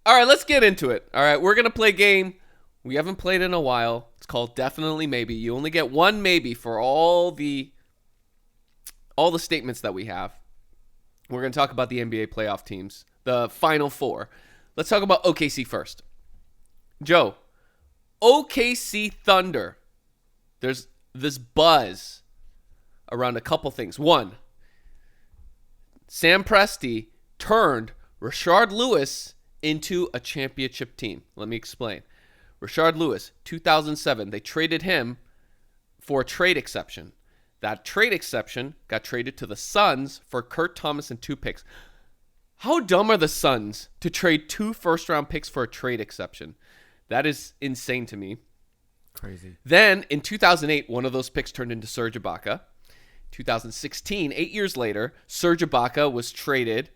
All right, let's get into it. All right, we're going to play a game we haven't played in a while. It's called Definitely Maybe. You only get one maybe for all the statements that we have. We're going to talk about the NBA playoff teams, the Final Four. Let's talk about OKC first. Joe, OKC Thunder. There's this buzz around a couple things. One, Sam Presti turned Rashard Lewis into a championship team. Let me explain. Rashard Lewis, 2007, they traded him for a trade exception. That trade exception got traded to the Suns for Kurt Thomas and 2 picks. How dumb are the Suns to trade 2 first-round picks for a trade exception? That is insane to me. Crazy. Then, in 2008, one of those picks turned into Serge Ibaka. 2016, 8 years later, Serge Ibaka was traded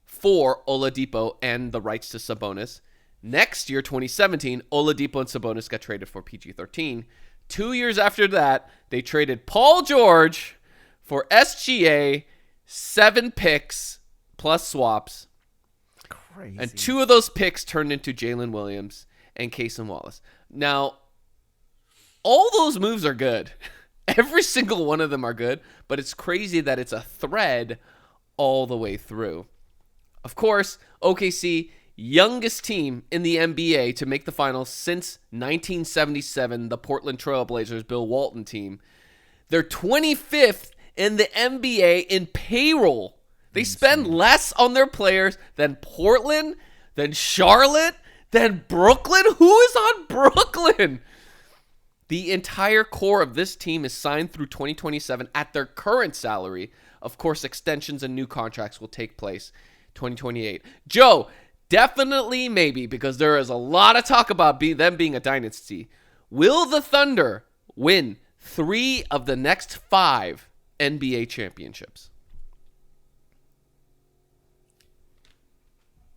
for Oladipo and the rights to Sabonis. Next year, 2017, Oladipo and Sabonis got traded for PG-13. 2 years after that, they traded Paul George for SGA, 7 picks plus swaps. Crazy. And 2 of those picks turned into Jalen Williams and Cason Wallace. Now, all those moves are good. Every single one of them are good, but it's crazy that it's a thread all the way through. Of course, OKC, youngest team in the NBA to make the finals since 1977, the Portland Trail Blazers, Bill Walton team. They're 25th in the NBA in payroll. They spend less on their players than Portland, than Charlotte, than Brooklyn. Who is on Brooklyn? The entire core of this team is signed through 2027 at their current salary. Of course, extensions and new contracts will take place 2028. Joe, definitely maybe, because there is a lot of talk about them being a dynasty. Will the Thunder win 3 of the next 5 NBA championships?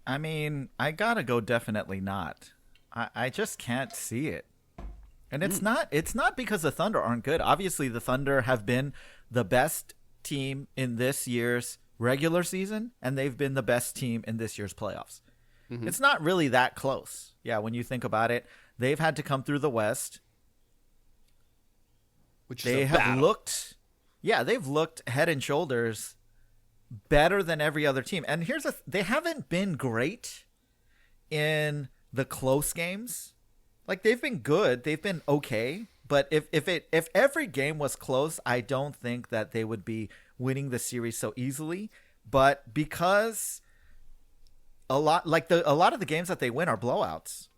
I mean, I gotta go definitely not. I just can't see it. And it's not because the Thunder aren't good. Obviously, the Thunder have been the best team in this year's regular season, and they've been the best team in this year's playoffs. Mm-hmm. It's not really that close. Yeah, when you think about it, they've had to come through the West. Which they is a battle. They've looked head and shoulders better than every other team. And they haven't been great in the close games. Like, they've been good, they've been okay, but if every game was close, I don't think that they would be winning the series so easily. But because a lot of the games that they win are blowouts,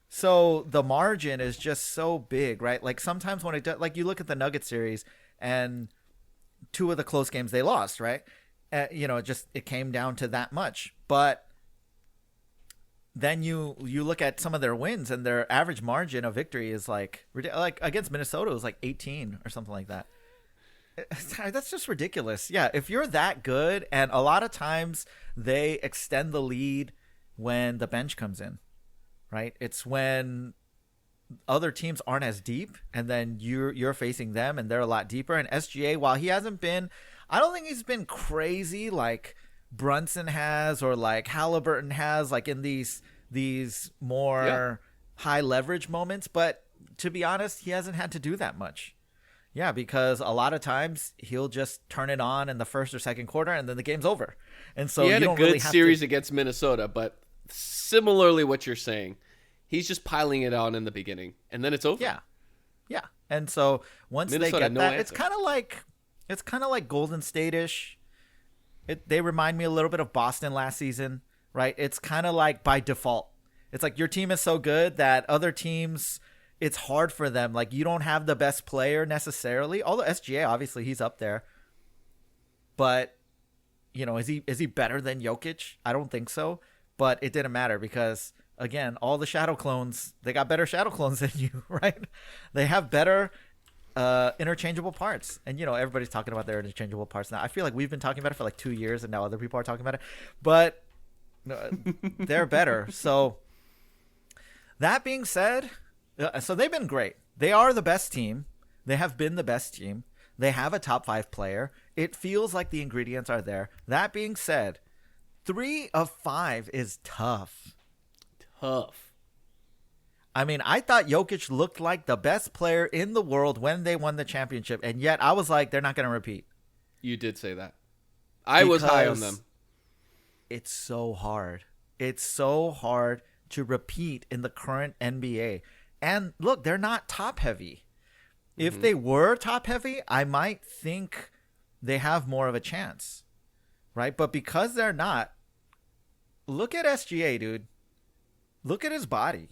so the margin is just so big, right? Like, sometimes when you look at the Nuggets series, and 2 of the close games they lost, right? It came down to that much, but then you look at some of their wins, and their average margin of victory is like against Minnesota, it was like 18 or something like that. That's just ridiculous. Yeah, if you're that good, and a lot of times they extend the lead when the bench comes in, right? It's when other teams aren't as deep, and then you're facing them, and they're a lot deeper. And SGA, while he hasn't been, I don't think he's been crazy like Brunson has, or like Halliburton has, like in these more high leverage moments, but to be honest, he hasn't had to do that much. Yeah, because a lot of times he'll just turn it on in the first or second quarter, and then the game's over. And so he had you a don't good really have series against Minnesota, but similarly what you're saying, he's just piling it on in the beginning, and then it's over. Yeah. And so once Minnesota, they get no that, answer. it's kind of like Golden State-ish. They remind me a little bit of Boston last season, right? It's kind of like by default. It's like your team is so good that other teams, it's hard for them. Like, you don't have the best player necessarily. Although SGA, obviously, he's up there. But, is he better than Jokic? I don't think so. But it didn't matter because, again, all the shadow clones, they got better shadow clones than you, right? They have better interchangeable parts, and everybody's talking about their interchangeable parts now. I feel like we've been talking about it for like 2 years, and now other people are talking about it, but they're better. So that being said, so they've been great. They are the best team. They have been the best team. They have a top 5 player. It feels like the ingredients are there. That being said, 3 of 5 is tough. tough. I mean, I thought Jokic looked like the best player in the world when they won the championship, and yet I was like, they're not going to repeat. You did say that. I was high on them. It's so hard. It's so hard to repeat in the current NBA. And look, they're not top heavy. If they were top heavy, I might think they have more of a chance, right? But because they're not, look at SGA, dude. Look at his body.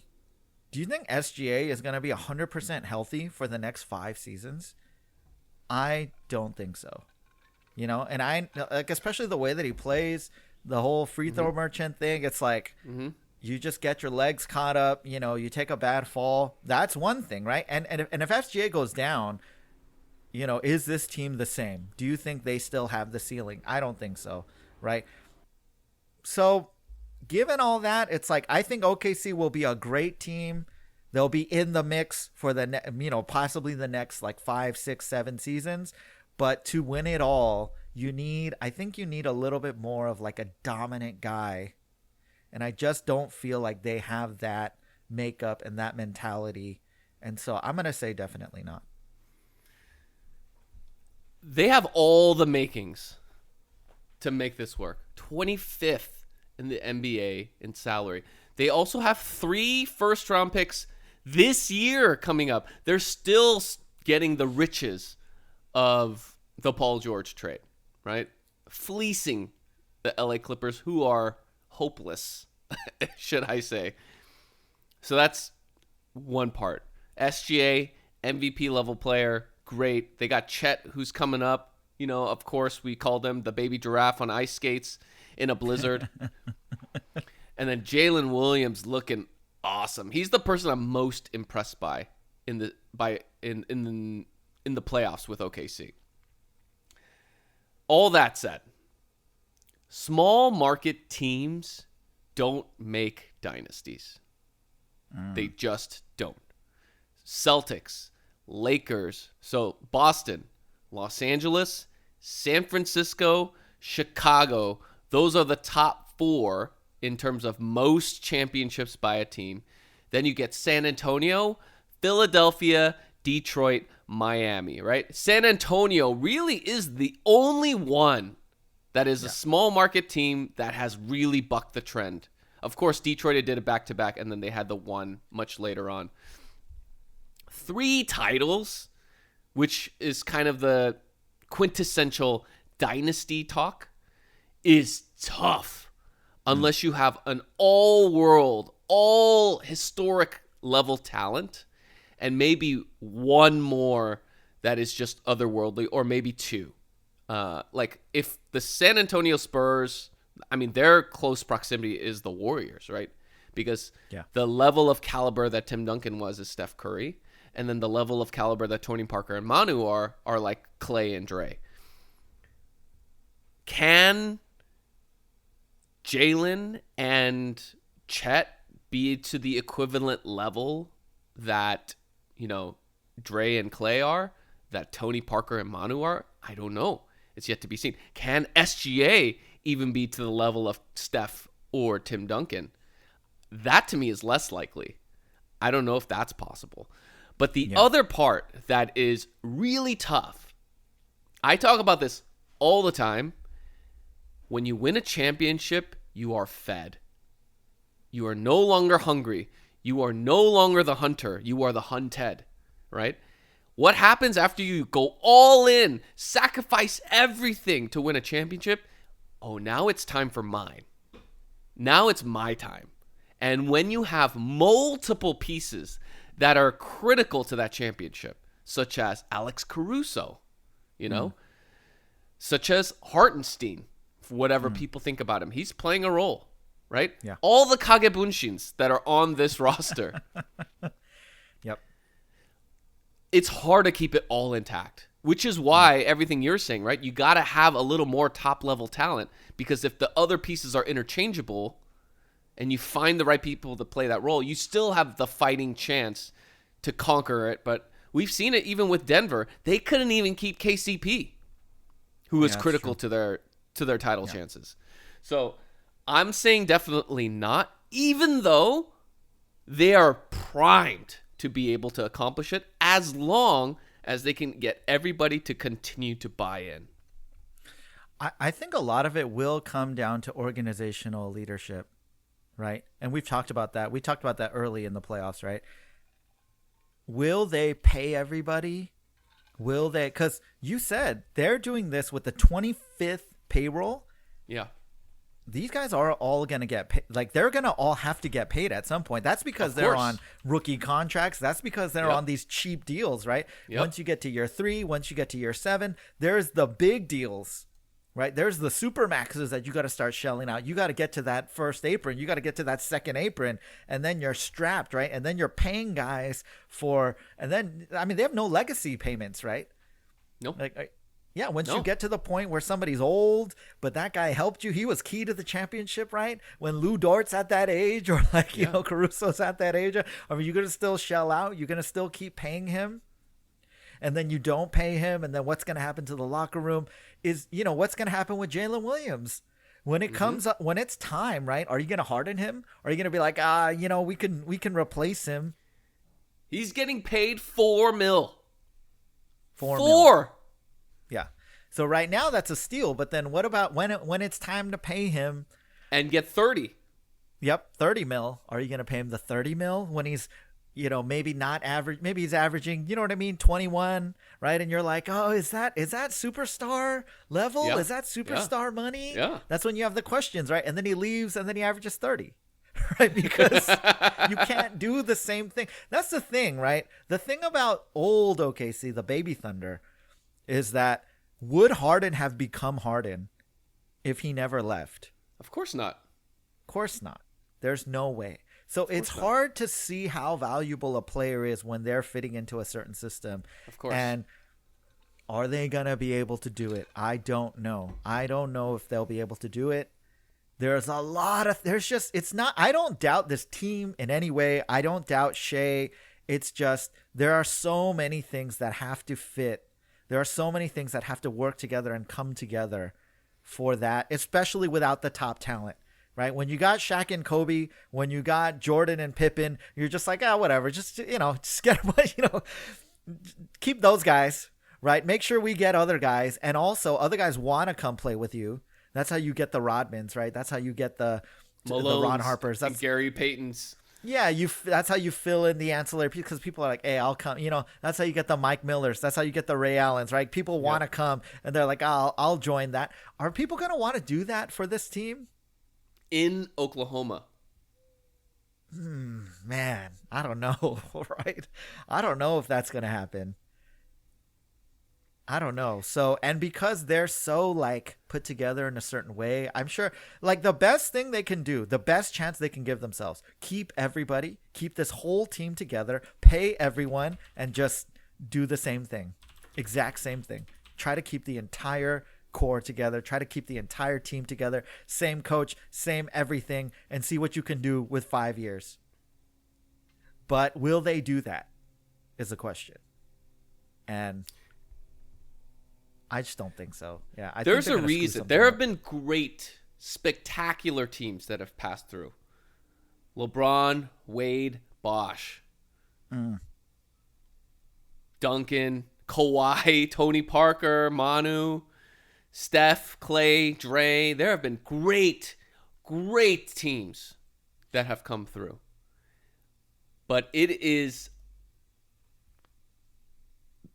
Do you think SGA is going to be 100% healthy for the next 5 seasons? I don't think so. You know, and I like, especially the way that he plays, the whole free throw merchant thing. It's like you just get your legs caught up. You know, you take a bad fall. That's one thing, right? And if SGA goes down, you know, is this team the same? Do you think they still have the ceiling? I don't think so, right? So, given all that, it's like I think OKC will be a great team. They'll be in the mix for the possibly the next like 5, 6, 7 seasons. But to win it all, I think you need a little bit more of like a dominant guy. And I just don't feel like they have that makeup and that mentality. And so I'm going to say definitely not. They have all the makings to make this work. 25th in the NBA in salary. They also have 3 first-round picks this year coming up. They're still getting the riches of the Paul George trade, right? Fleecing the LA Clippers, who are hopeless, should I say. So that's one part. SGA, MVP level player, great. They got Chet, who's coming up. You know, of course, we called him the baby giraffe on ice skates in a blizzard. And then Jalen Williams looking awesome. He's the person I'm most impressed by in the playoffs with OKC. All that said, small market teams don't make dynasties. They just don't. Celtics, Lakers, so Boston, Los Angeles, San Francisco, Chicago, those are the top 4 in terms of most championships by a team. Then you get San Antonio, Philadelphia, Detroit, Miami, right? San Antonio really is the only one that is a small market team that has really bucked the trend. Of course, Detroit did it back-to-back, and then they had the one much later on. 3 titles, which is kind of the quintessential dynasty talk, is tough unless you have an all-world, all-historic level talent and maybe one more that is just otherworldly, or maybe 2. Like if the San Antonio Spurs, I mean, their close proximity is the Warriors, right? Because the level of caliber that Tim Duncan was is Steph Curry, and then the level of caliber that Tony Parker and Manu are like Clay and Dre. Can Jalen and Chet be to the equivalent level that, you know, Dre and Clay are, that Tony Parker and Manu are? I don't know. It's yet to be seen. Can SGA even be to the level of Steph or Tim Duncan? That to me is less likely. I don't know if that's possible. But the other part that is really tough, I talk about this all the time. When you win a championship, you are fed. You are no longer hungry. You are no longer the hunter. You are the hunted, right? What happens after you go all in, sacrifice everything to win a championship? Oh, now it's time for mine. Now it's my time. And when you have multiple pieces that are critical to that championship, such as Alex Caruso, you know, such as Hartenstein, whatever people think about him, he's playing a role, right? Yeah. All the Kagebunshins that are on this roster. Yep. It's hard to keep it all intact, which is why everything you're saying, right? You got to have a little more top-level talent, because if the other pieces are interchangeable and you find the right people to play that role, you still have the fighting chance to conquer it. But we've seen it even with Denver. They couldn't even keep KCP, who was critical to their title chances. So I'm saying definitely not, even though they are primed to be able to accomplish it as long as they can get everybody to continue to buy in. I think a lot of it will come down to organizational leadership, right? And we've talked about that. We talked about that early in the playoffs, right? Will they pay everybody? Will they? Because you said they're doing this with the 25th payroll. Yeah. These guys are all going to get paid. Like, they're going to all have to get paid at some point. That's because they're on rookie contracts. That's because they're on these cheap deals, right? Yep. Once you get to year 3, once you get to year 7, there's the big deals, right? There's the super maxes that you got to start shelling out. You got to get to that first apron. You got to get to that second apron, and then you're strapped, right? And then you're paying guys for, and then, I mean, they have no legacy payments, right? Nope. Yeah, once you get to the point where somebody's old, but that guy helped you, he was key to the championship, right? When Lou Dort's at that age, or like, you know, Caruso's at that age, are you going to still shell out? You're going to still keep paying him? And then you don't pay him, and then what's going to happen to the locker room is, you know, what's going to happen with Jalen Williams? When it comes up, when it's time, right? Are you going to harden him? Or are you going to be like, you know, we can replace him? He's getting paid $4 million. $4 million. $4 Yeah. So right now that's a steal, but then what about when it's time to pay him and get 30? Yep, 30 mil. Are you going to pay him the 30 mil when he's, you know, maybe not average, maybe he's averaging, you know what I mean, 21, right? And you're like, "Oh, is that superstar level? Yeah. Is that superstar money?" Yeah. That's when you have the questions, right? And then he leaves and then he averages 30. Right? Because you can't do the same thing. That's the thing, right? The thing about old OKC, the baby Thunder, is that would Harden have become Harden if he never left? Of course not. Of course not. There's no way. So it's hard to see how valuable a player is when they're fitting into a certain system. Of course. And are they going to be able to do it? I don't know. I don't know if they'll be able to do it. There's a lot of, I don't doubt this team in any way. I don't doubt Shea. It's just, there are so many things that have to fit. There are so many things that have to work together and come together for that, especially without the top talent, right? When you got Shaq and Kobe, when you got Jordan and Pippen, you're just like, whatever. Just get, keep those guys, right? Make sure we get other guys. And also other guys want to come play with you. That's how you get the Rodmans, right? That's how you get the Ron Harpers. That's Gary Payton's. Yeah, that's how you fill in the ancillary, because people are like, "Hey, I'll come." You know, that's how you get the Mike Millers. That's how you get the Ray Allens, right? People want to come, and they're like, "I'll join that." Are people going to want to do that for this team in Oklahoma? Man, I don't know, right? I don't know if that's going to happen. I don't know. So, and because they're so like put together in a certain way, I'm sure like the best thing they can do, the best chance they can give themselves, keep this whole team together, pay everyone, and just do the same thing. Exact same thing. Try to keep the entire core together. Try to keep the entire team together. Same coach, same everything, and see what you can do with 5 years. But will they do that is the question. And I just don't think so. Yeah, there's a reason. There have been great, spectacular teams that have passed through. LeBron, Wade, Bosh, Duncan, Kawhi, Tony Parker, Manu, Steph, Clay, Dre. There have been great, great teams that have come through. But it is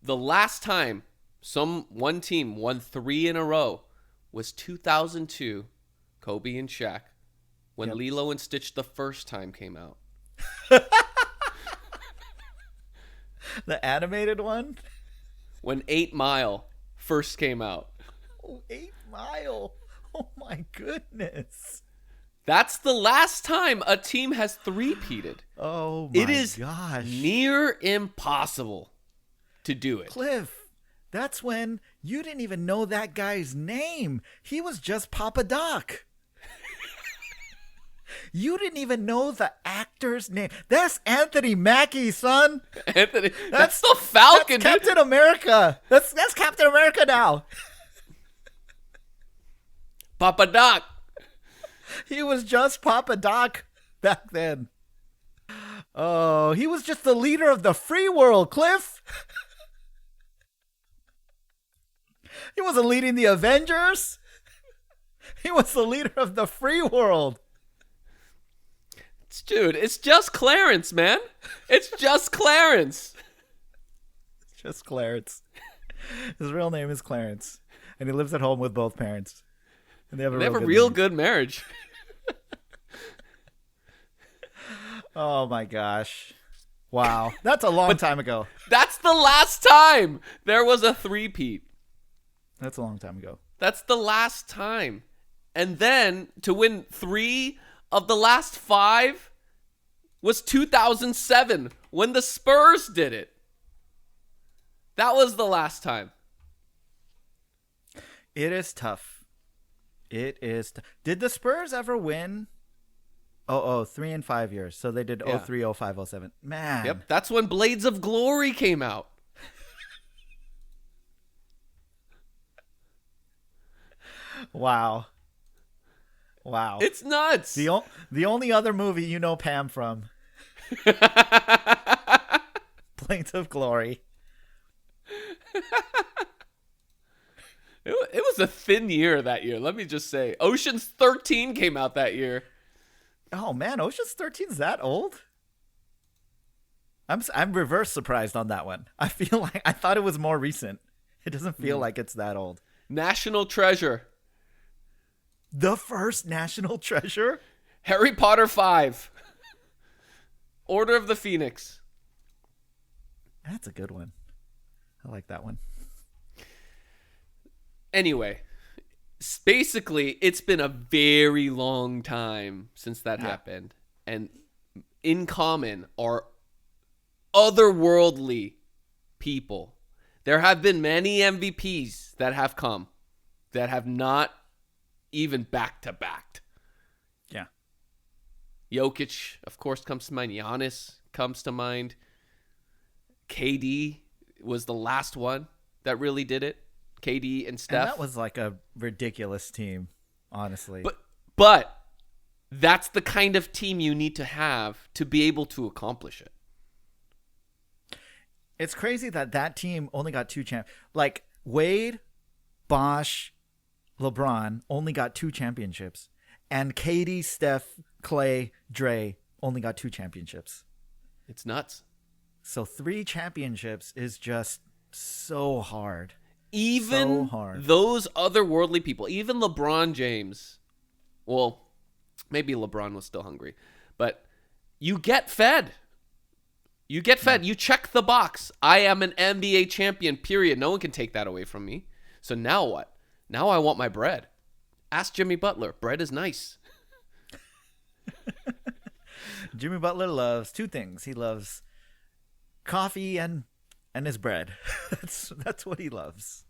the last time one team won 3 in a row was 2002, Kobe and Shaq, when Lilo and Stitch the first time came out. The animated one? When 8 Mile first came out. Oh, 8 Mile. Oh my goodness. That's the last time a team has three-peated. Oh my gosh. It is near impossible to do it. Cliff. That's when you didn't even know that guy's name. He was just Papa Doc. You didn't even know the actor's name. That's Anthony Mackie, son. Anthony, that's the Falcon. That's Captain America. That's Captain America now. Papa Doc. He was just Papa Doc back then. Oh, he was just the leader of the free world, Cliff. He wasn't leading the Avengers. He was the leader of the free world. Dude, it's just Clarence, man. It's just Clarence. It's just Clarence. His real name is Clarence, and he lives at home with both parents. And they have a real good marriage. Oh my gosh. Wow. That's a long time ago. That's the last time there was a three-peat. That's a long time ago. That's the last time. And then to win 3 of the last 5 was 2007 when the Spurs did it. That was the last time. It is tough. It is. Did the Spurs ever win? 3 and 5 years. So they did 03, 05, 07. Man. Yep. That's when Blades of Glory came out. Wow. It's nuts. The only other movie you know Pam from. Blades of Glory. It was a thin year that year. Let me just say. Ocean's 13 came out that year. Oh man, Ocean's 13 is that old? I'm reverse surprised on that one. I feel like I thought it was more recent. It doesn't feel like it's that old. National Treasure. The first National Treasure? Harry Potter 5. Order of the Phoenix. That's a good one. I like that one. Anyway, basically, it's been a very long time since that happened. And in common are otherworldly people. There have been many MVPs that have come that have not even back-to-backed. Yeah. Jokic, of course, comes to mind. Giannis comes to mind. KD was the last one that really did it. KD and Steph. And that was like a ridiculous team, honestly. But that's the kind of team you need to have to be able to accomplish it. It's crazy that team only got 2 champions. Like Wade, Bosh, LeBron only got 2 championships. And KD, Steph, Clay, Dre only got 2 championships. It's nuts. So 3 championships is just so hard. Even those otherworldly people, even LeBron James, well, maybe LeBron was still hungry, but you get fed. You get fed. You check the box. I am an NBA champion, period. No one can take that away from me. So now what? Now I want my bread. Ask Jimmy Butler. Bread is nice. Jimmy Butler loves 2 things. He loves coffee and his bread. That's what he loves.